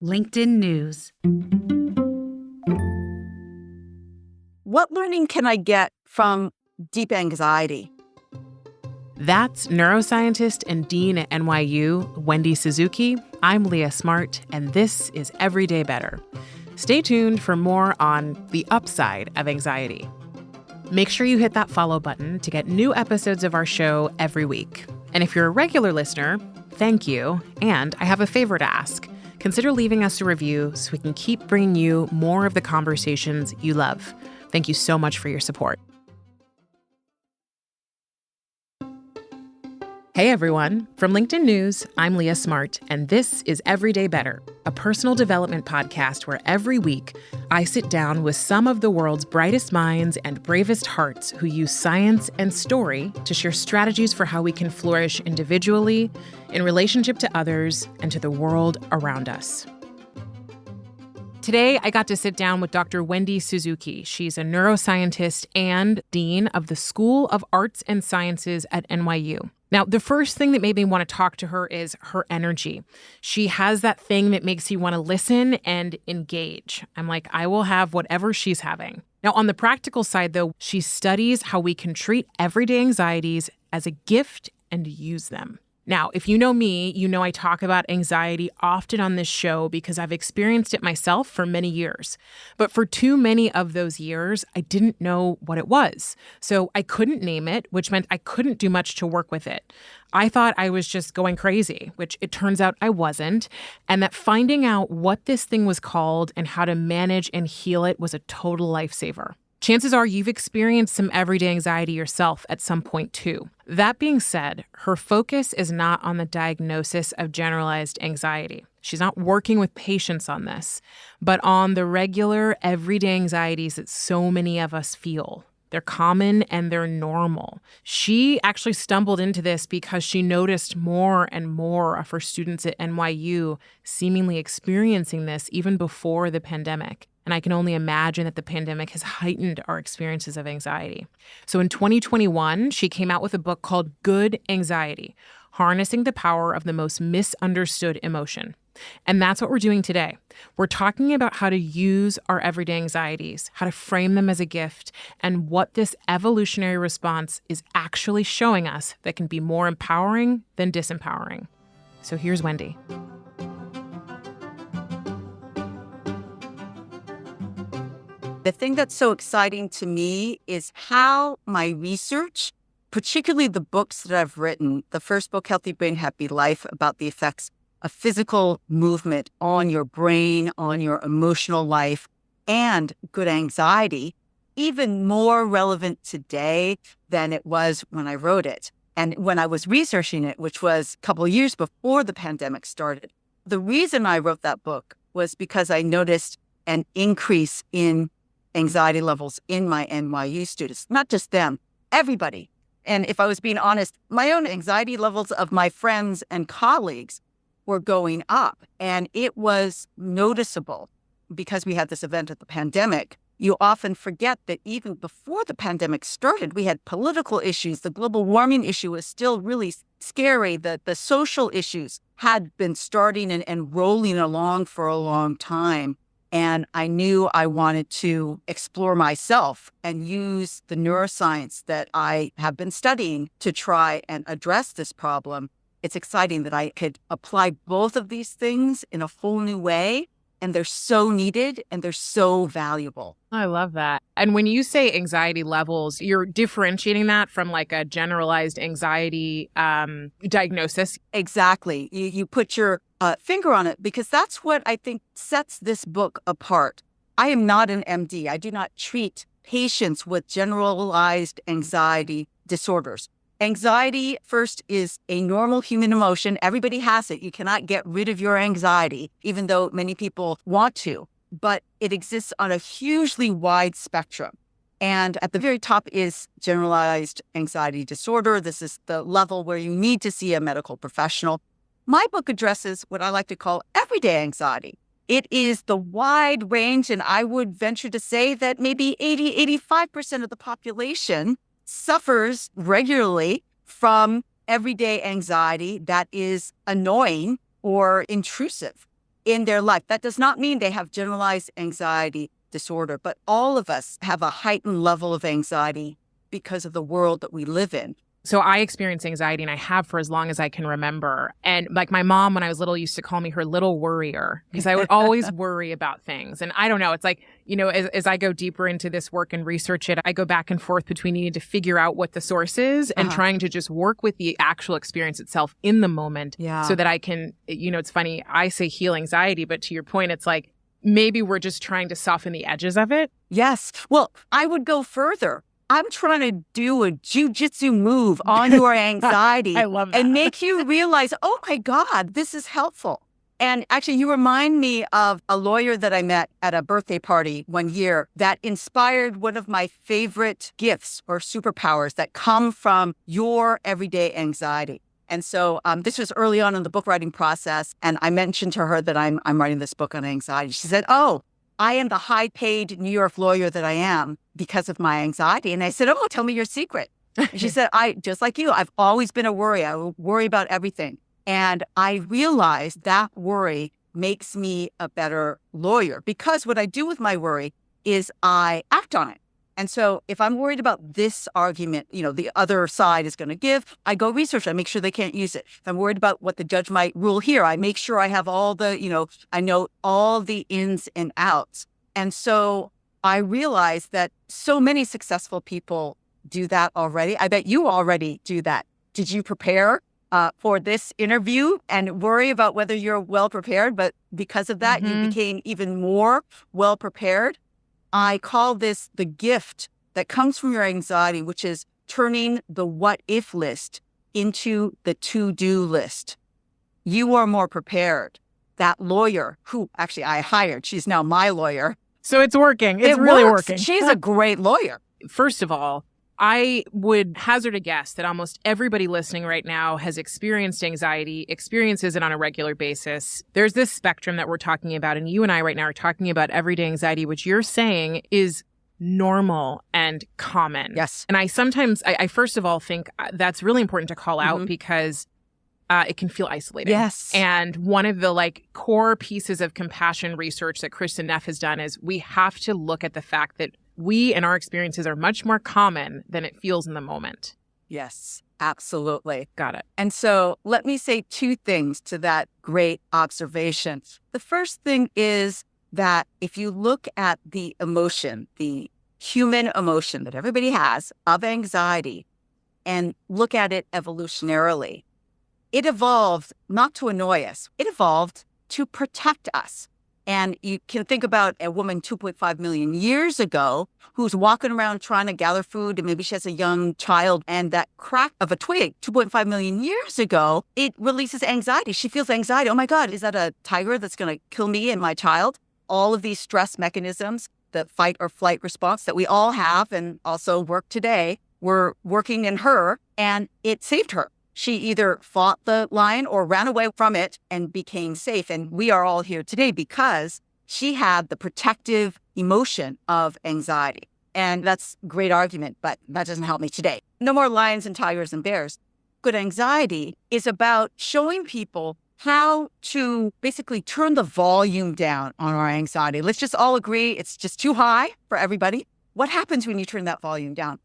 LinkedIn News. What learning can I get from deep anxiety? That's neuroscientist and dean at NYU, Wendy Suzuki. I'm Leah Smart, and this is Everyday Better. Stay tuned for more on the upside of anxiety. Make sure you hit that follow button to get new episodes of our show every week. And if you're a regular listener, thank you. And I have a favor to ask. Consider leaving us a review so we can keep bringing you more of the conversations you love. Thank you so much for your support. Hey everyone, from LinkedIn News, I'm Leah Smart, and this is Everyday Better, a personal development podcast where every week I sit down with some of the world's brightest minds and bravest hearts who use science and story to share strategies for how we can flourish individually, in relationship to others, and to the world around us. Today, I got to sit down with Dr. Wendy Suzuki. She's a neuroscientist and dean of the School of Arts and Sciences at NYU. Now, the first thing that made me want to talk to her is her energy. She has that thing that makes you want to listen and engage. I'm like, I will have whatever she's having. Now, on the practical side, though, she studies how we can treat everyday anxieties as a gift and use them. Now, if you know me, you know I talk about anxiety often on this show because I've experienced it myself for many years. But for too many of those years, I didn't know what it was. So I couldn't name it, which meant I couldn't do much to work with it. I thought I was just going crazy, which it turns out I wasn't, and that finding out what this thing was called and how to manage and heal it was a total lifesaver. Chances are you've experienced some everyday anxiety yourself at some point too. That being said, her focus is not on the diagnosis of generalized anxiety. She's not working with patients on this, but on the regular everyday anxieties that so many of us feel. They're common and they're normal. She actually stumbled into this because she noticed more and more of her students at NYU seemingly experiencing this even before the pandemic. And I can only imagine that the pandemic has heightened our experiences of anxiety. So in 2021, she came out with a book called Good Anxiety, Harnessing the Power of the Most Misunderstood Emotion. And that's what we're doing today. We're talking about how to use our everyday anxieties, how to frame them as a gift, and what this evolutionary response is actually showing us that can be more empowering than disempowering. So here's Wendy. The thing that's so exciting to me is how my research, particularly the books that I've written, the first book, Healthy Brain, Happy Life, about the effects of physical movement on your brain, on your emotional life, and good anxiety, even more relevant today than it was when I wrote it. And when I was researching it, which was a couple of years before the pandemic started. The reason I wrote that book was because I noticed an increase in anxiety levels in my NYU students, not just them, everybody. And if I was being honest, my own anxiety levels of my friends and colleagues were going up. And it was noticeable because we had this event at the pandemic. You often forget that even before the pandemic started, we had political issues. The global warming issue was still really scary. The social issues had been starting and rolling along for a long time. And I knew I wanted to explore myself and use the neuroscience that I have been studying to try and address this problem. It's exciting that I could apply both of these things in a whole new way. And they're so needed and they're so valuable. I love that. And when you say anxiety levels, you're differentiating that from like a generalized anxiety diagnosis. Exactly. You put your finger on it because that's what I think sets this book apart. I am not an MD. I do not treat patients with generalized anxiety disorders. Anxiety, first, is a normal human emotion. Everybody has it. You cannot get rid of your anxiety, even though many people want to. But it exists on a hugely wide spectrum. And at the very top is generalized anxiety disorder. This is the level where you need to see a medical professional. My book addresses what I like to call everyday anxiety. It is the wide range, and I would venture to say that maybe 85% of the population suffers regularly from everyday anxiety that is annoying or intrusive. in their life. That does not mean they have generalized anxiety disorder, but all of us have a heightened level of anxiety because of the world that we live in. So I experience anxiety, and I have for as long as I can remember. And like my mom, when I was little, used to call me her little worrier because I would always worry about things. And I don't know, it's like, as I go deeper into this work and research it, I go back and forth between needing to figure out what the source is and trying to just work with the actual experience itself in the moment so that I can, it's funny, I say heal anxiety, but to your point, it's like maybe we're just trying to soften the edges of it. Yes. Well, I would go further. I'm trying to do a jujitsu move on your anxiety. I love that. And make you realize, oh my God, this is helpful. And actually, you remind me of a lawyer that I met at a birthday party one year that inspired one of my favorite gifts or superpowers that come from your everyday anxiety. And so this was early on in the book writing process. And I mentioned to her that I'm writing this book on anxiety. She said, oh, I am the high-paid New York lawyer that I am because of my anxiety. And I said, oh, tell me your secret. And she said, just like you, I've always been a worry. I worry about everything. And I realized that worry makes me a better lawyer because what I do with my worry is I act on it. And so if I'm worried about this argument, the other side is going to give, I go research. I make sure they can't use it. If I'm worried about what the judge might rule here, I make sure I have all the, I know all the ins and outs. And so I realized that so many successful people do that already. I bet you already do that. Did you prepare for this interview and worry about whether you're well prepared? But because of that, you became even more well prepared. I call this the gift that comes from your anxiety, which is turning the what if list into the to-do list. You are more prepared. That lawyer who actually I hired, she's now my lawyer. So it's working. It's really works. working. She's a great lawyer. First of all, I would hazard a guess that almost everybody listening right now has experienced anxiety, experiences it on a regular basis. There's this spectrum that we're talking about, and you and I right now are talking about everyday anxiety, which you're saying is normal and common. Yes. And I first of all think that's really important to call out because it can feel isolating. Yes. And one of the core pieces of compassion research that Kristen Neff has done is we have to look at the fact that we and our experiences are much more common than it feels in the moment. Yes, absolutely. Got it. And so let me say two things to that great observation. The first thing is that if you look at the emotion, the human emotion that everybody has of anxiety, and look at it evolutionarily, it evolved not to annoy us. It evolved to protect us. And you can think about a woman 2.5 million years ago who's walking around trying to gather food, and maybe she has a young child, and that crack of a twig 2.5 million years ago, it releases anxiety. She feels anxiety. Oh my God, is that a tiger that's going to kill me and my child? All of these stress mechanisms, the fight or flight response that we all have and also work today, were working in her, and it saved her. She either fought the lion or ran away from it and became safe. And we are all here today because she had the protective emotion of anxiety. And that's a great argument, but that doesn't help me today. No more lions and tigers and bears. Good anxiety is about showing people how to basically turn the volume down on our anxiety. Let's just all agree it's just too high for everybody. What happens when you turn that volume down?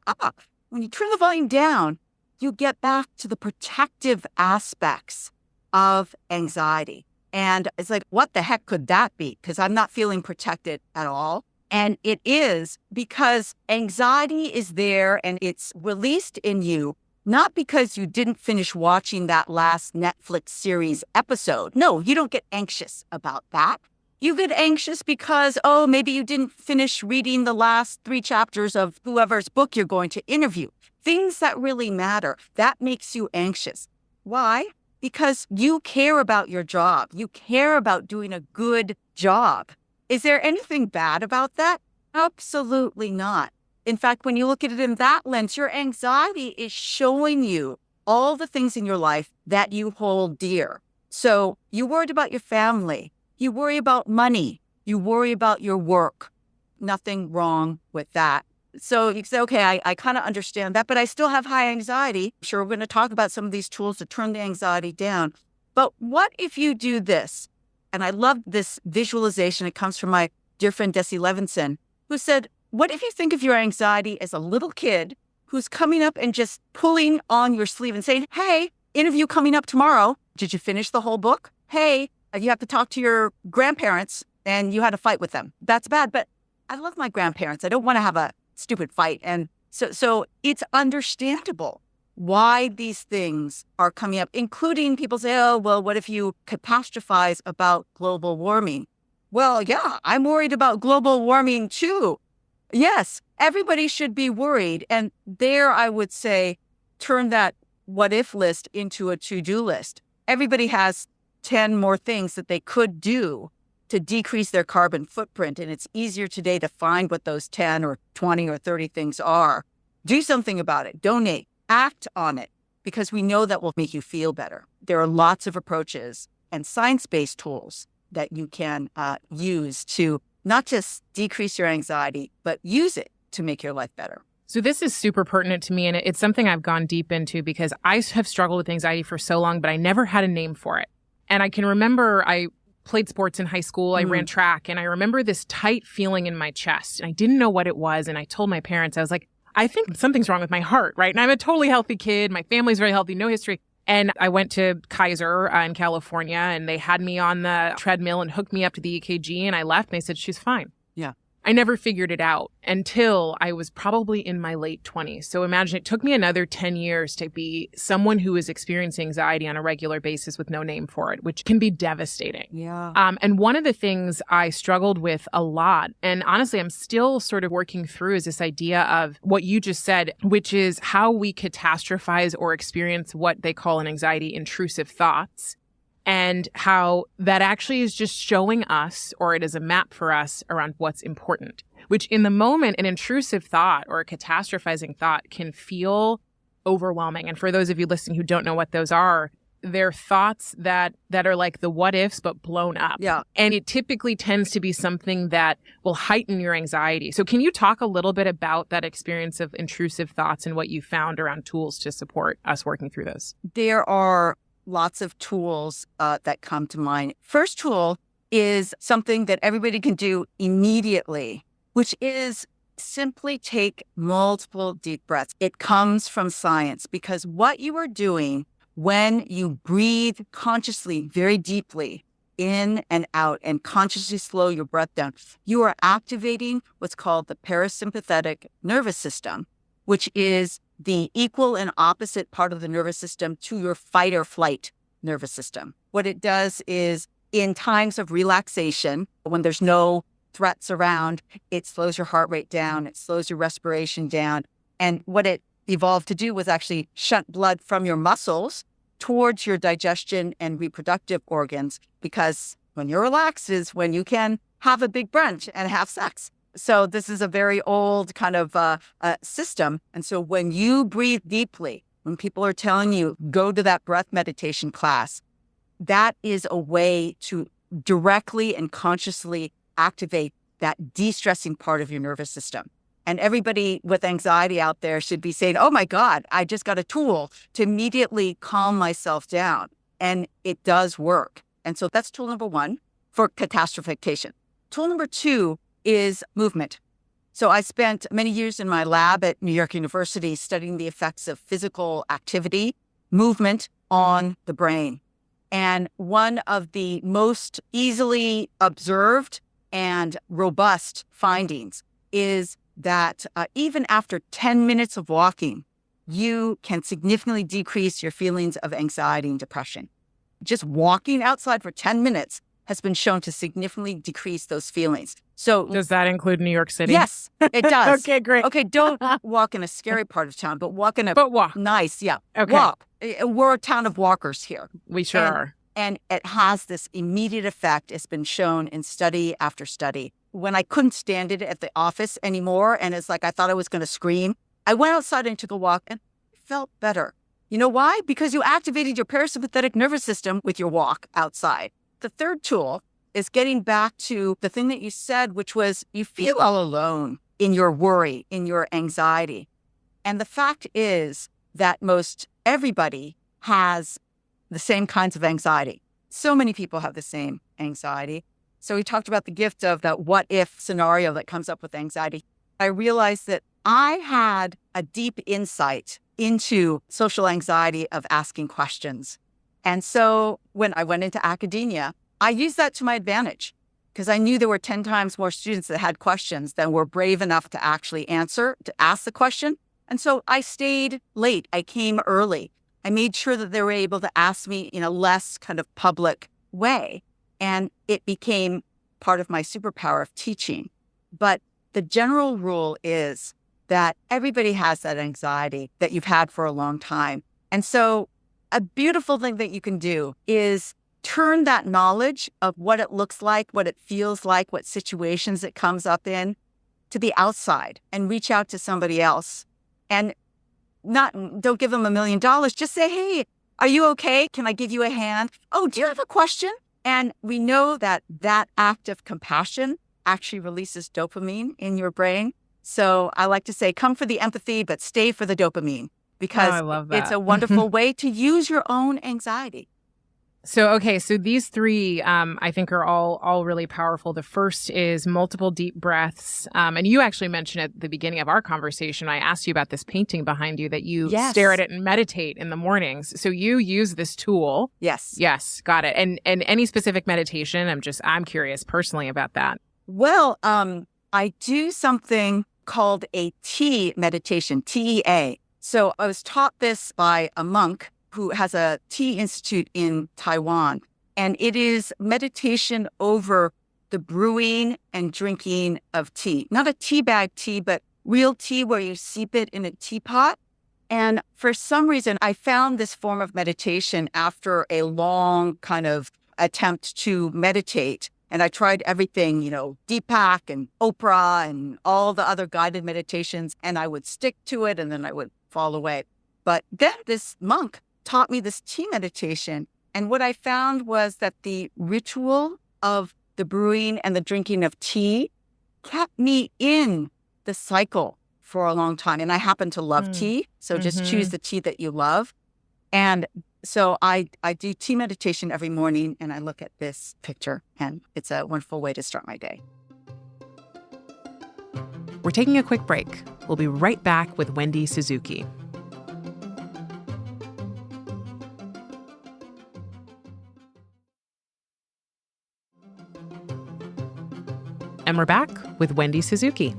When you turn the volume down, you get back to the protective aspects of anxiety. And it's like, what the heck could that be? Because I'm not feeling protected at all. And it is because anxiety is there and it's released in you, not because you didn't finish watching that last Netflix series episode. No, you don't get anxious about that. You get anxious because, maybe you didn't finish reading the last 3 chapters of whoever's book you're going to interview. Things that really matter, that makes you anxious. Why? Because you care about your job. You care about doing a good job. Is there anything bad about that? Absolutely not. In fact, when you look at it in that lens, your anxiety is showing you all the things in your life that you hold dear. So you worried about your family. You worry about money. You worry about your work. Nothing wrong with that. So you say, okay, I kind of understand that, but I still have high anxiety. Sure, we're going to talk about some of these tools to turn the anxiety down. But what if you do this? And I love this visualization. It comes from my dear friend Desi Levinson, who said, what if you think of your anxiety as a little kid who's coming up and just pulling on your sleeve and saying, hey, interview coming up tomorrow. Did you finish the whole book? Hey, you have to talk to your grandparents and you had a fight with them. That's bad. But I love my grandparents. I don't want to have a stupid fight. And so it's understandable why these things are coming up, including people say, oh, well, what if you catastrophize about global warming? Well, yeah, I'm worried about global warming too. Yes, everybody should be worried. And there I would say, turn that what if list into a to-do list. Everybody has 10 more things that they could do to decrease their carbon footprint. And it's easier today to find what those 10 or 20 or 30 things are. Do something about it. Donate. Act on it, because we know that will make you feel better. There are lots of approaches and science-based tools that you can use to not just decrease your anxiety, but use it to make your life better. So this is super pertinent to me, and it's something I've gone deep into because I have struggled with anxiety for so long, but I never had a name for it. And I can remember I played sports in high school. I ran track, and I remember this tight feeling in my chest, and I didn't know what it was. And I told my parents, I was like, I think something's wrong with my heart, right? And I'm a totally healthy kid. My family's very healthy, no history. And I went to Kaiser in California, and they had me on the treadmill and hooked me up to the EKG, and I left, and they said, she's fine. Yeah. I never figured it out until I was probably in my late 20s. So imagine it took me another 10 years to be someone who is experiencing anxiety on a regular basis with no name for it, which can be devastating. Yeah. And one of the things I struggled with a lot, and honestly, I'm still sort of working through, is this idea of what you just said, which is how we catastrophize or experience what they call in anxiety intrusive thoughts. And how that actually is just showing us, or it is a map for us around what's important, which in the moment, an intrusive thought or a catastrophizing thought can feel overwhelming. And for those of you listening who don't know what those are, they're thoughts that are like the what ifs, but blown up. Yeah. And it typically tends to be something that will heighten your anxiety. So can you talk a little bit about that experience of intrusive thoughts and what you found around tools to support us working through those? There are lots of tools that come to mind. First tool is something that everybody can do immediately, which is simply take multiple deep breaths. It comes from science, because what you are doing when you breathe consciously, very deeply, in and out, and consciously slow your breath down, you are activating what's called the parasympathetic nervous system, which is the equal and opposite part of the nervous system to your fight or flight nervous system. What it does is, in times of relaxation, when there's no threats around, it slows your heart rate down, it slows your respiration down. And what it evolved to do was actually shunt blood from your muscles towards your digestion and reproductive organs, because when you're relaxed is when you can have a big brunch and have sex. So this is a very old kind of system. And so when you breathe deeply, when people are telling you, go to that breath meditation class, that is a way to directly and consciously activate that de-stressing part of your nervous system. And everybody with anxiety out there should be saying, oh my God, I just got a tool to immediately calm myself down. And it does work. And so that's tool number one for catastrophication. Tool number two is movement. So I spent many years in my lab at New York University studying the effects of physical activity, movement on the brain. And one of the most easily observed and robust findings is that even after 10 minutes of walking, you can significantly decrease your feelings of anxiety and depression. Just walking outside for 10 minutes has been shown to significantly decrease those feelings. So does that include New York City? Yes, it does. Okay, great. Okay, don't walk in a scary part of town, but walk in a walk. Nice, yeah. Okay. Walk. We're a town of walkers here. We sure are. And it has this immediate effect. It's been shown in study after study. When I couldn't stand it at the office anymore, and it's like I thought I was going to scream, I went outside and took a walk and felt better. You know why? Because you activated your parasympathetic nervous system with your walk outside. The third tool is getting back to the thing that you said, which was you feel all alone in your worry, in your anxiety. And the fact is that most everybody has the same kinds of anxiety. So many people have the same. anxiety. So we talked about the gift of that what if scenario that comes up with anxiety. I realized that I had a deep insight into social anxiety of asking questions. And so when I went into academia, I used that to my advantage because I knew there were 10 times more students that had questions than were brave enough to actually answer, to ask the question. And so I stayed late. I came early. I made sure that they were able to ask me in a less kind of public way. And it became part of my superpower of teaching. But the general rule is that everybody has that anxiety that you've had for a long time. And so a beautiful thing that you can do is turn that knowledge of what it looks like, what it feels like, what situations it comes up in to the outside and reach out to somebody else. And don't give them $1 million. Just say, hey, are you okay? Can I give you a hand? Oh, do you have a question? And we know that that act of compassion actually releases dopamine in your brain. So I like to say, come for the empathy, but stay for the dopamine because I love that. It's a wonderful way to use your own anxiety. So these three, I think are all really powerful. The first is multiple deep breaths. And you actually mentioned at the beginning of our conversation, I asked you about this painting behind you that you stare at it and meditate in the mornings. So you use this tool. Yes. Yes. Got it. And any specific meditation? I'm curious personally about that. Well, I do something called a tea meditation, TEA. So I was taught this by a monk who has a tea institute in Taiwan. And it is meditation over the brewing and drinking of tea. Not a tea bag tea, but real tea where you steep it in a teapot. And for some reason, I found this form of meditation after a long kind of attempt to meditate. And I tried everything, Deepak and Oprah and all the other guided meditations, and I would stick to it and then I would fall away. But then this monk taught me this tea meditation. And what I found was that the ritual of the brewing and the drinking of tea kept me in the cycle for a long time. And I happen to love tea. So just choose the tea that you love. And so I do tea meditation every morning and I look at this picture and it's a wonderful way to start my day. We're taking a quick break. We'll be right back with Wendy Suzuki. And we're back with Wendy Suzuki.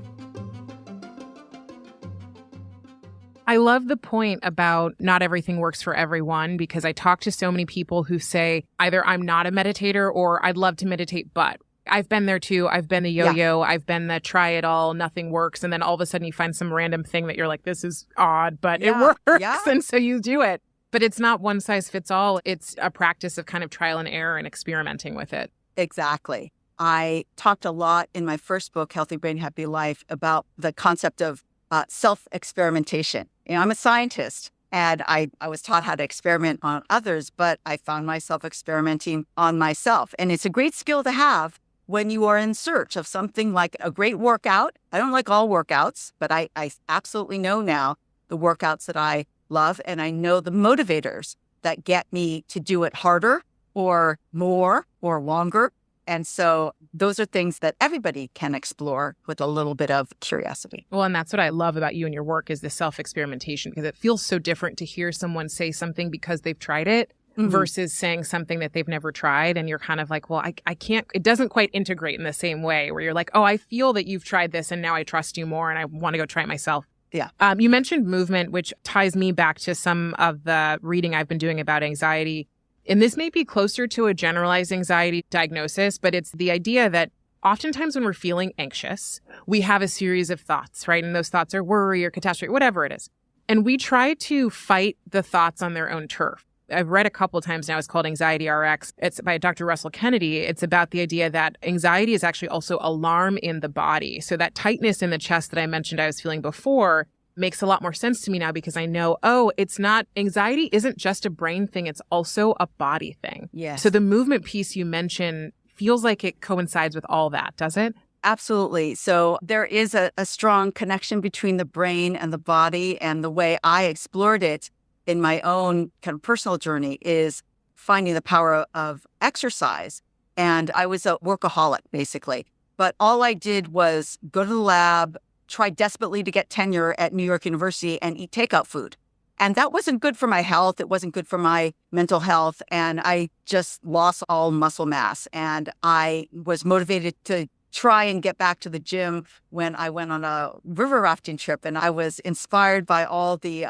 I love the point about not everything works for everyone because I talk to so many people who say either I'm not a meditator or I'd love to meditate, but I've been there too. I've been the yo-yo. Yeah. I've been the try it all, nothing works. And then all of a sudden you find some random thing that you're like, this is odd, but it works. Yeah. And so you do it. But it's not one size fits all. It's a practice of kind of trial and error and experimenting with it. Exactly. I talked a lot in my first book, Healthy Brain, Happy Life, about the concept of self-experimentation. I'm a scientist and I was taught how to experiment on others, but I found myself experimenting on myself. And it's a great skill to have when you are in search of something like a great workout. I don't like all workouts, but I absolutely know now the workouts that I love. And I know the motivators that get me to do it harder or more or longer. And so those are things that everybody can explore with a little bit of curiosity. Well, and that's what I love about you and your work is the self-experimentation, because it feels so different to hear someone say something because they've tried it versus saying something that they've never tried. And you're kind of like, well, I can't, it doesn't quite integrate in the same way where you're like, oh, I feel that you've tried this and now I trust you more and I want to go try it myself. Yeah. You mentioned movement, which ties me back to some of the reading I've been doing about anxiety. And this may be closer to a generalized anxiety diagnosis, but it's the idea that oftentimes when we're feeling anxious, we have a series of thoughts, right? And those thoughts are worry or catastrophe, whatever it is. And we try to fight the thoughts on their own turf. I've read a couple of times now, it's called Anxiety RX. It's by Dr. Russell Kennedy. It's about the idea that anxiety is actually also alarm in the body. So that tightness in the chest that I mentioned I was feeling before makes a lot more sense to me now because I know, it's not, anxiety isn't just a brain thing. It's also a body thing. Yes. So the movement piece you mentioned feels like it coincides with all that, does it? Absolutely. So there is a strong connection between the brain and the body. And the way I explored it in my own kind of personal journey is finding the power of exercise And I was a workaholic, basically. But all I did was go to the lab, try desperately to get tenure at New York University, and eat takeout food. And that wasn't good for my health. It wasn't good for my mental health. And I just lost all muscle mass. And I was motivated to try and get back to the gym when I went on a river rafting trip. And I was inspired by all the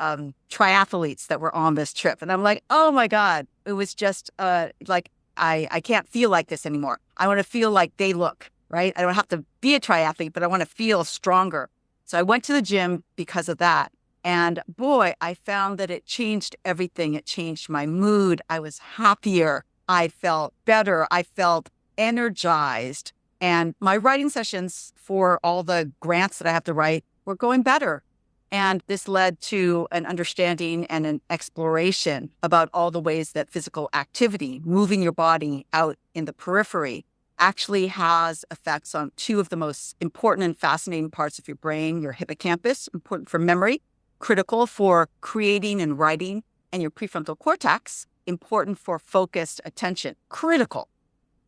triathletes that were on this trip. And I'm like, oh my God, it was just like, I can't feel like this anymore. I want to feel like they look, right? I don't have to be a triathlete, but I want to feel stronger. So I went to the gym because of that. And boy, I found that it changed everything. It changed my mood. I was happier. I felt better. I felt energized. And my writing sessions for all the grants that I have to write were going better. And this led to an understanding and an exploration about all the ways that physical activity, moving your body out in the periphery, actually has effects on two of the most important and fascinating parts of your brain, your hippocampus, important for memory, critical for creating and writing, and your prefrontal cortex, important for focused attention, critical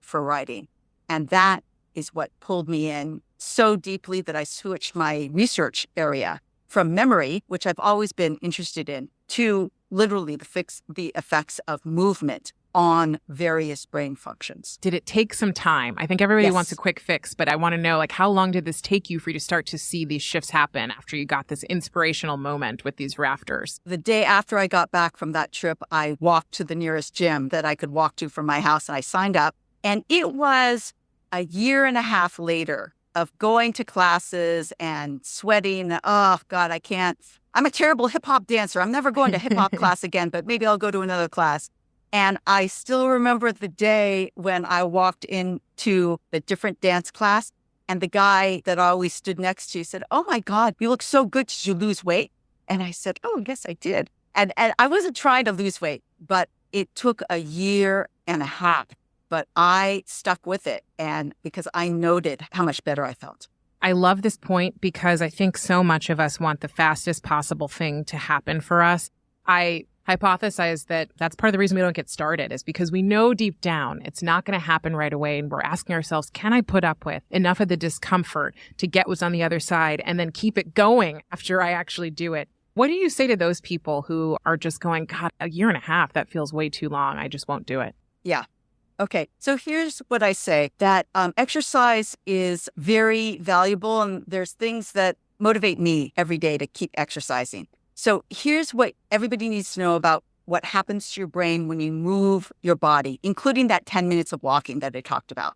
for writing. And that is what pulled me in so deeply that I switched my research area from memory, which I've always been interested in, to literally the effects of movement on various brain functions. Did it take some time? I think everybody Yes. wants a quick fix, but I want to know, like, how long did this take you for you to start to see these shifts happen after you got this inspirational moment with these rafters? The day after I got back from that trip, I walked to the nearest gym that I could walk to from my house, and I signed up. And it was a year and a half later of going to classes and sweating. Oh, God, I can't. I'm a terrible hip hop dancer. I'm never going to hip hop class again, but maybe I'll go to another class. And I still remember the day when I walked into the different dance class, and the guy that I always stood next to said, "Oh my God, you look so good. Did you lose weight?" And I said, "Oh, yes, I did." And I wasn't trying to lose weight, but it took a year and a half. But I stuck with it, and because I noted how much better I felt. I love this point because I think so much of us want the fastest possible thing to happen for us. I hypothesize that that's part of the reason we don't get started is because we know deep down it's not going to happen right away. And we're asking ourselves, can I put up with enough of the discomfort to get what's on the other side and then keep it going after I actually do it? What do you say to those people who are just going, God, a year and a half, that feels way too long. I just won't do it. Yeah. Okay. So here's what I say, that exercise is very valuable, and there's things that motivate me every day to keep exercising. So here's what everybody needs to know about what happens to your brain when you move your body, including that 10 minutes of walking that I talked about.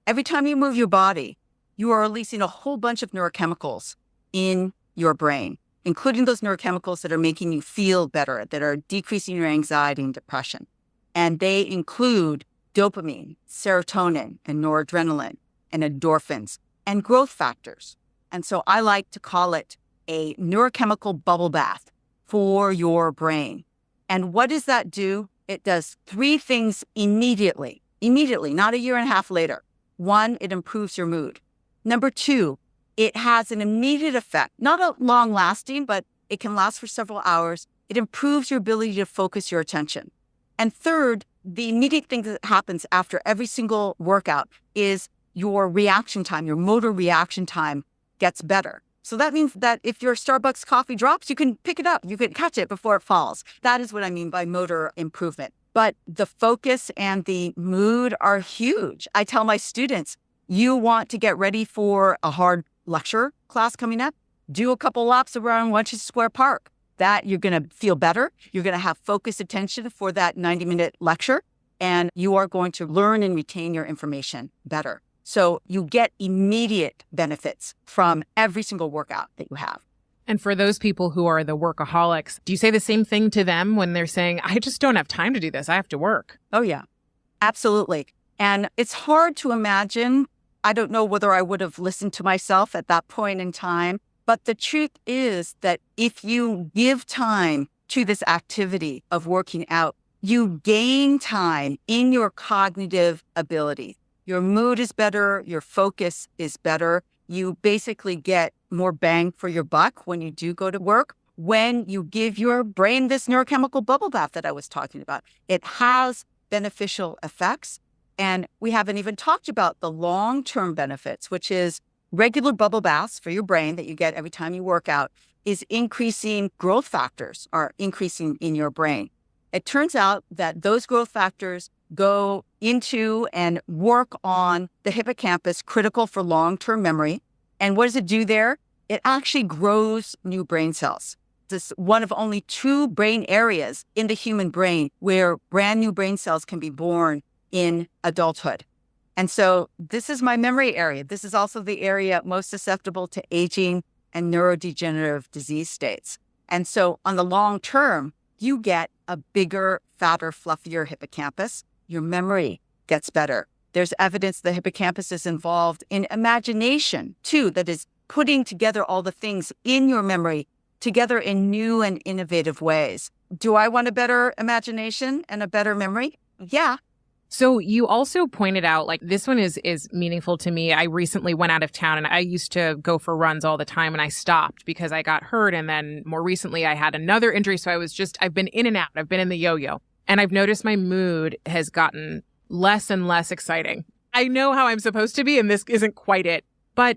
Every time you move your body, you are releasing a whole bunch of neurochemicals in your brain, including those neurochemicals that are making you feel better, that are decreasing your anxiety and depression. And they include dopamine, serotonin, and noradrenaline, and endorphins, and growth factors. And so I like to call it a neurochemical bubble bath for your brain. And what does that do? It does three things immediately, not a year and a half later. One, it improves your mood. Number two, it has an immediate effect, not a long lasting, but it can last for several hours. It improves your ability to focus your attention. And third, the immediate thing that happens after every single workout is your reaction time, your motor reaction time gets better. So that means that if your Starbucks coffee drops, you can pick it up. You can catch it before it falls. That is what I mean by motor improvement. But the focus and the mood are huge. I tell my students, you want to get ready for a hard lecture class coming up? Do a couple laps around Washington Square Park. That you're going to feel better. You're going to have focused attention for that 90-minute lecture, and you are going to learn and retain your information better. So you get immediate benefits from every single workout that you have. And for those people who are the workaholics, do you say the same thing to them when they're saying, I just don't have time to do this. I have to work? Oh, yeah, absolutely. And it's hard to imagine. I don't know whether I would have listened to myself at that point in time. But the truth is that if you give time to this activity of working out, you gain time in your cognitive ability. Your mood is better. Your focus is better. You basically get more bang for your buck when you do go to work, when you give your brain this neurochemical bubble bath that I was talking about. It has beneficial effects. And we haven't even talked about the long-term benefits, which is regular bubble baths for your brain that you get every time you work out is increasing growth factors are increasing in your brain. It turns out that those growth factors go into and work on the hippocampus, critical for long-term memory. And what does it do there? It actually grows new brain cells. This is one of only 2 brain areas in the human brain where brand new brain cells can be born in adulthood. And so this is my memory area. This is also the area most susceptible to aging and neurodegenerative disease states. And so on the long term, you get a bigger, fatter, fluffier hippocampus. Your memory gets better. There's evidence the hippocampus is involved in imagination too, that is putting together all the things in your memory together in new and innovative ways. Do I want a better imagination and a better memory? Yeah. So you also pointed out, like, this one is meaningful to me. I recently went out of town and I used to go for runs all the time and I stopped because I got hurt. And then more recently I had another injury. So I've been in and out. I've been in the yo-yo and I've noticed my mood has gotten less and less exciting. I know how I'm supposed to be and this isn't quite it. But,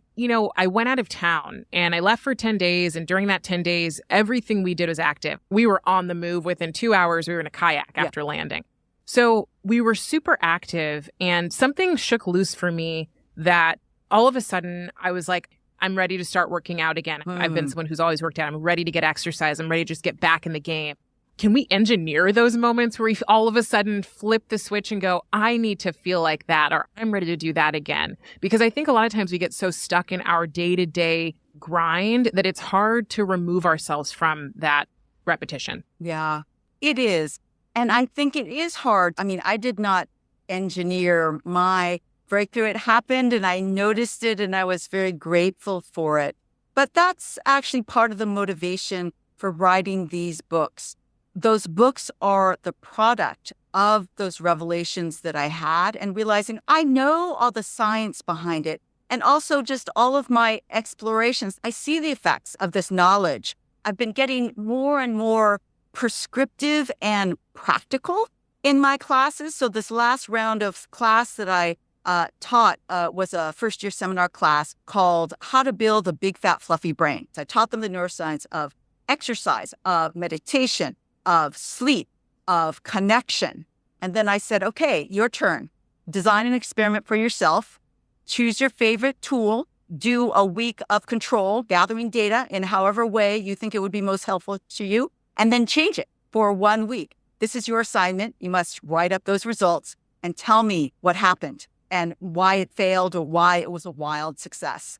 I went out of town and I left for 10 days. And during that 10 days, everything we did was active. We were on the move. Within 2 hours, we were in a kayak after landing. So we were super active and something shook loose for me that all of a sudden I was like, I'm ready to start working out again. I've been someone who's always worked out. I'm ready to get exercise. I'm ready to just get back in the game. Can we engineer those moments where we all of a sudden flip the switch and go, I need to feel like that, or I'm ready to do that again? Because I think a lot of times we get so stuck in our day-to-day grind that it's hard to remove ourselves from that repetition. Yeah, it is. And I think it is hard. I mean, I did not engineer my breakthrough. It happened and I noticed it and I was very grateful for it. But that's actually part of the motivation for writing these books. Those books are the product of those revelations that I had and realizing I know all the science behind it and also just all of my explorations. I see the effects of this knowledge. I've been getting more and more prescriptive and practical in my classes. So this last round of class that I taught was a first-year seminar class called How to Build a Big, Fat, Fluffy Brain. So I taught them the neuroscience of exercise, of meditation, of sleep, of connection. And then I said, okay, your turn. Design an experiment for yourself. Choose your favorite tool. Do a week of control, gathering data in however way you think it would be most helpful to you, and then change it for 1 week. This is your assignment. You must write up those results and tell me what happened and why it failed or why it was a wild success.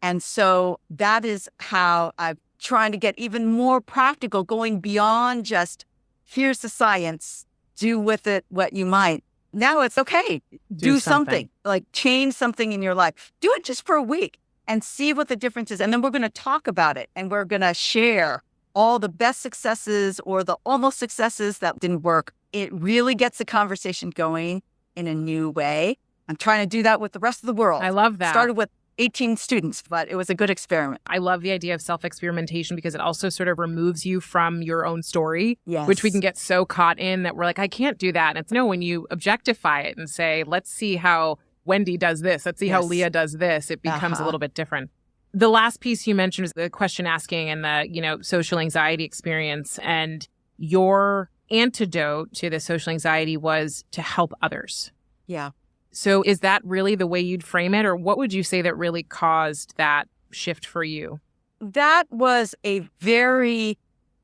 And so that is how I'm trying to get even more practical, going beyond just, here's the science, do with it what you might. Now it's okay. Do something, like change something in your life. Do it just for a week and see what the difference is. And then we're going to talk about it and we're going to share all the best successes or the almost successes that didn't work. It really gets the conversation going in a new way. I'm trying to do that with the rest of the world. I love that. Started with 18 students, but it was a good experiment. I love the idea of self-experimentation because it also sort of removes you from your own story, Yes. which we can get so caught in that we're like, I can't do that. And it's no, when you objectify it and say, let's see how Wendy does this. Let's see how Yes. Leah does this. It becomes a little bit different. The last piece you mentioned is the question asking and the, social anxiety experience. And your antidote to the social anxiety was to help others. Yeah. So is that really the way you'd frame it? Or what would you say that really caused that shift for you? That was a very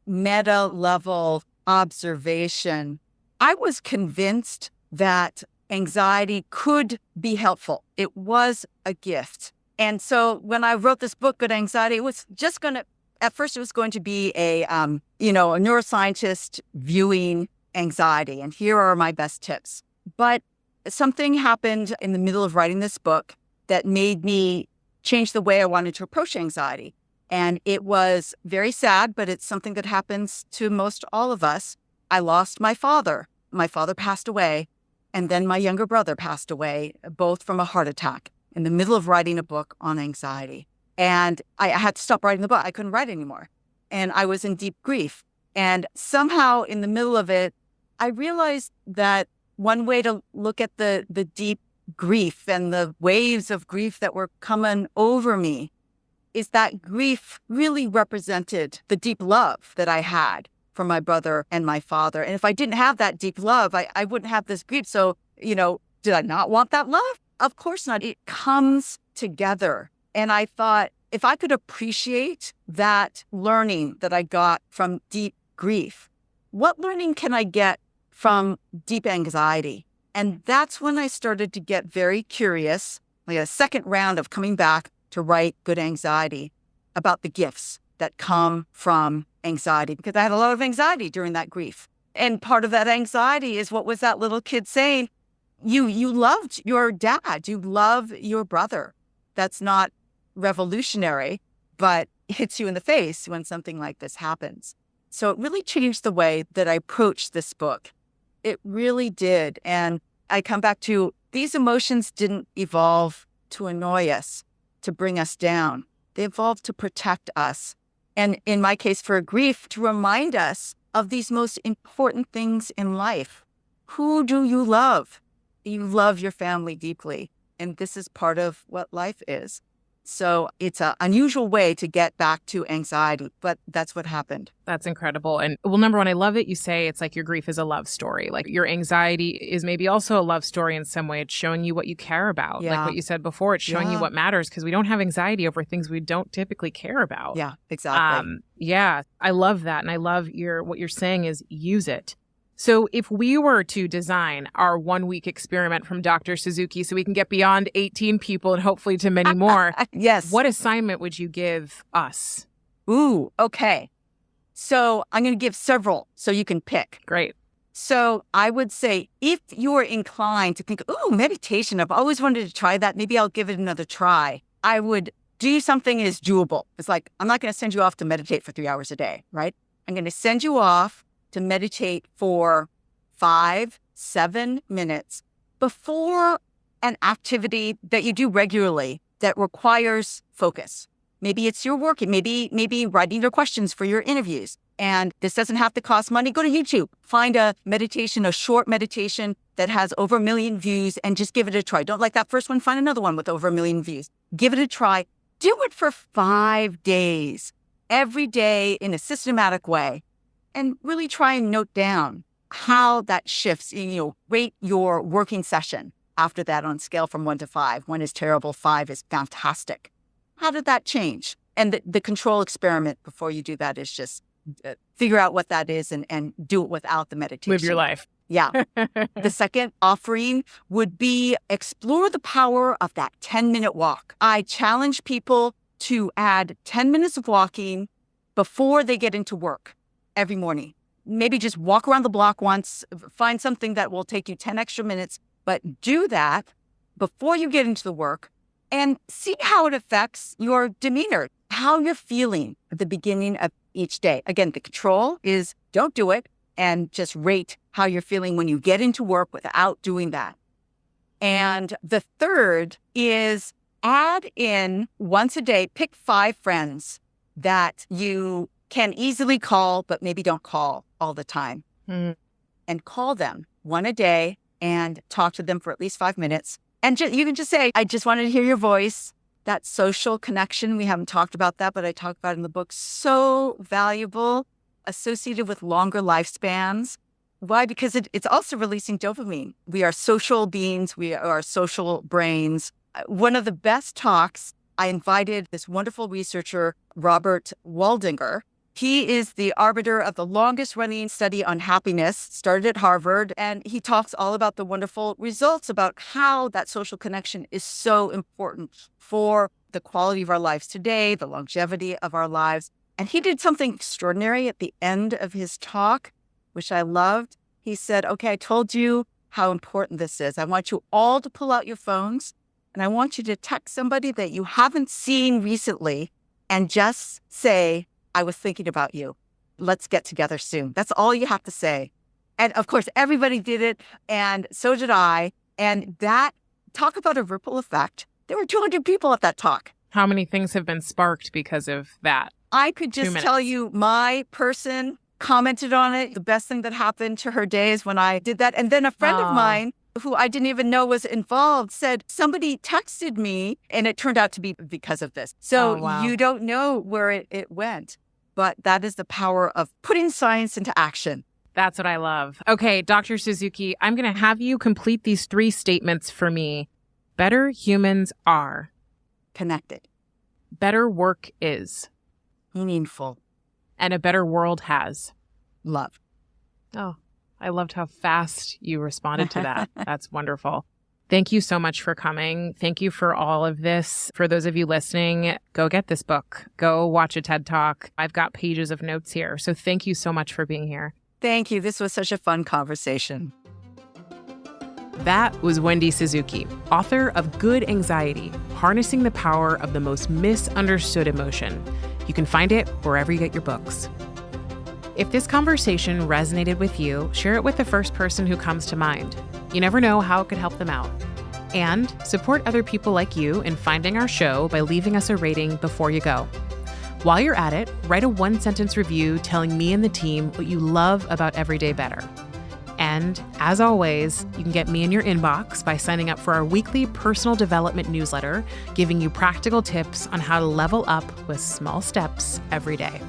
meta level observation. I was convinced that anxiety could be helpful. It was a gift. And so when I wrote this book, Good Anxiety, it was just at first it was going to be a neuroscientist viewing anxiety. And here are my best tips. But something happened in the middle of writing this book that made me change the way I wanted to approach anxiety. And it was very sad, but it's something that happens to most all of us. I lost my father. My father passed away, and then my younger brother passed away, both from a heart attack, in the middle of writing a book on anxiety. And I had to stop writing the book. I couldn't write anymore. And I was in deep grief. And somehow in the middle of it, I realized that one way to look at the deep grief and the waves of grief that were coming over me is that grief really represented the deep love that I had for my brother and my father. And if I didn't have that deep love, I wouldn't have this grief. So, did I not want that love? Of course not. It comes together. And I thought, if I could appreciate that learning that I got from deep grief, what learning can I get from deep anxiety? And that's when I started to get very curious, like a second round of coming back to write Good Anxiety about the gifts that come from anxiety, because I had a lot of anxiety during that grief. And part of that anxiety is, what was that little kid saying? You loved your dad, you love your brother. That's not revolutionary, but it hits you in the face when something like this happens. So it really changed the way that I approached this book. It really did. And I come back to, these emotions didn't evolve to annoy us, to bring us down. They evolved to protect us. And in my case, for grief, to remind us of these most important things in life. Who do you love? You love your family deeply. And this is part of what life is. So it's an unusual way to get back to anxiety, but that's what happened. That's incredible. And well, number one, I love it. You say it's like your grief is a love story. Like your anxiety is maybe also a love story in some way. It's showing you what you care about. Yeah. Like what you said before, it's showing you what matters, because we don't have anxiety over things we don't typically care about. Yeah, exactly. Yeah, I love that. And I love what you're saying is use it. So if we were to design our 1 week experiment from Dr. Suzuki so we can get beyond 18 people and hopefully to many more, yes. What assignment would you give us? Ooh, okay. So I'm going to give several so you can pick. Great. So I would say, if you're inclined to think, ooh, meditation, I've always wanted to try that, maybe I'll give it another try. I would do something that is doable. It's like, I'm not going to send you off to meditate for 3 hours a day, right? I'm going to send you off to meditate for 5-7 minutes before an activity that you do regularly that requires focus. Maybe it's your work, maybe writing your questions for your interviews. And this doesn't have to cost money. Go to YouTube, find a short meditation that has over 1 million views, and just give it a try. Don't like that first one, find another one with over 1 million views. Give it a try. Do it for 5 days, every day in a systematic way. And really try and note down how that shifts. Rate your working session after that on a scale from 1 to 5. 1 is terrible, 5 is fantastic. How did that change? And the control experiment before you do that is just figure out what that is and do it without the meditation. Live your life. Yeah. The second offering would be explore the power of that 10-minute walk. I challenge people to add 10 minutes of walking before they get into work. Every morning. Maybe just walk around the block once, find something that will take you 10 extra minutes, but do that before you get into the work and see how it affects your demeanor, how you're feeling at the beginning of each day. Again, the control is don't do it and just rate how you're feeling when you get into work without doing that. And the third is add in once a day, pick 5 friends that you can easily call, but maybe don't call all the time. And call them one a day and talk to them for at least 5 minutes. And you can just say, I just wanted to hear your voice. That social connection, we haven't talked about that, but I talk about it in the book. So valuable, associated with longer lifespans. Why? Because it's also releasing dopamine. We are social beings. We are social brains. One of the best talks, I invited this wonderful researcher, Robert Waldinger. He is the arbiter of the longest running study on happiness, started at Harvard, and he talks all about the wonderful results about how that social connection is so important for the quality of our lives today, the longevity of our lives. And he did something extraordinary at the end of his talk, which I loved. He said, okay, I told you how important this is. I want you all to pull out your phones, and I want you to text somebody that you haven't seen recently and just say, I was thinking about you. Let's get together soon. That's all you have to say. And of course, everybody did it. And so did I. And that, talk about a ripple effect. There were 200 people at that talk. How many things have been sparked because of that? I could just tell you my person commented on it. The best thing that happened to her day is when I did that. And then a friend of mine who I didn't even know was involved said, somebody texted me, and it turned out to be because of this. So you don't know where it went, but that is the power of putting science into action. That's what I love. Okay, Dr. Suzuki, I'm going to have you complete these 3 statements for me. Better humans are connected. Better work is meaningful. And a better world has love. Oh, I loved how fast you responded to that. That's wonderful. Thank you so much for coming. Thank you for all of this. For those of you listening, go get this book. Go watch a TED Talk. I've got pages of notes here. So thank you so much for being here. Thank you. This was such a fun conversation. That was Wendy Suzuki, author of Good Anxiety, Harnessing the Power of the Most Misunderstood Emotion. You can find it wherever you get your books. If this conversation resonated with you, share it with the first person who comes to mind. You never know how it could help them out. And support other people like you in finding our show by leaving us a rating before you go. While you're at it, write a 1-sentence review telling me and the team what you love about Everyday Better. And as always, you can get me in your inbox by signing up for our weekly personal development newsletter, giving you practical tips on how to level up with small steps every day.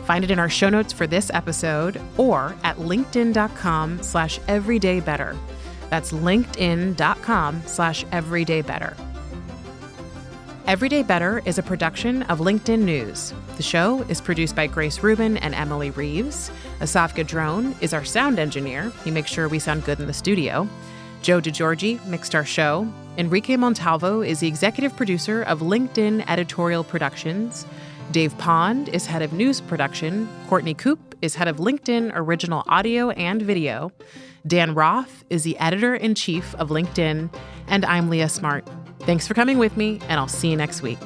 Find it in our show notes for this episode or at linkedin.com/everydaybetter. That's linkedin.com/everydaybetter. Everyday Better is a production of LinkedIn News. The show is produced by Grace Rubin and Emily Reeves. Asaf Gadrone is our sound engineer. He makes sure we sound good in the studio. Joe DeGiorgi mixed our show. Enrique Montalvo is the executive producer of LinkedIn Editorial Productions. Dave Pond is head of news production. Courtney Koop is head of LinkedIn Original Audio and Video. Dan Roth is the editor-in-chief of LinkedIn. And I'm Leah Smart. Thanks for coming with me, and I'll see you next week.